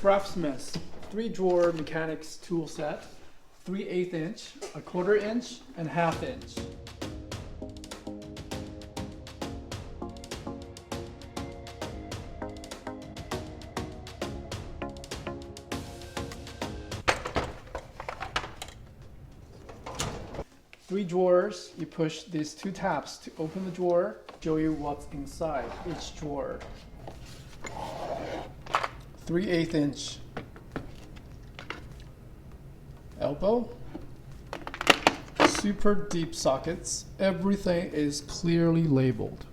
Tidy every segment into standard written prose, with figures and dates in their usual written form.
Craftsman 3-drawer mechanics tool set, 3/8 inch, 1/4 inch, and 1/2 inch. Three drawers, you push these 2 tabs to open the drawer, show you what's inside each drawer. 3/8 inch elbow, super deep sockets, everything is clearly labeled.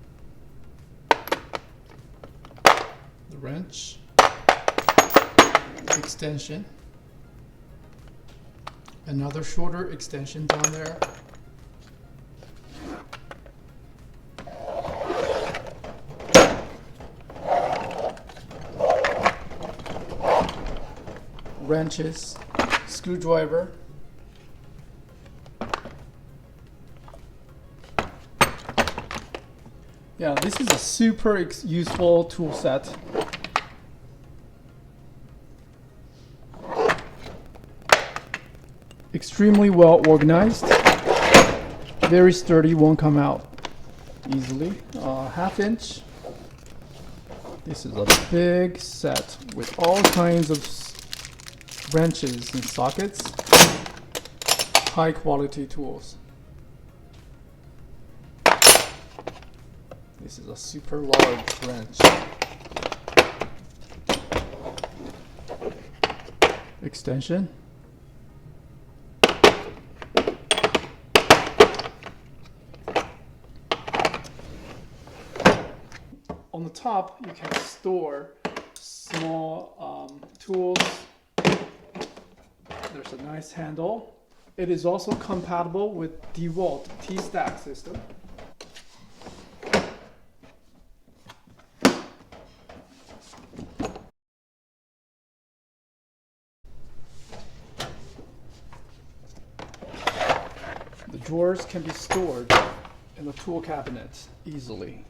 The wrench, extension, another shorter extension down there. Wrenches, screwdriver, yeah, this is a super useful tool set. Extremely well organized, very sturdy, won't come out easily. 1/2 inch. This is a big set with all kinds of wrenches and sockets, high quality tools. This is a super large wrench. Extension. On the top, you can store small tools. There's a nice handle. It is also compatible with Dewalt T-Stack system. The drawers can be stored in the tool cabinet easily.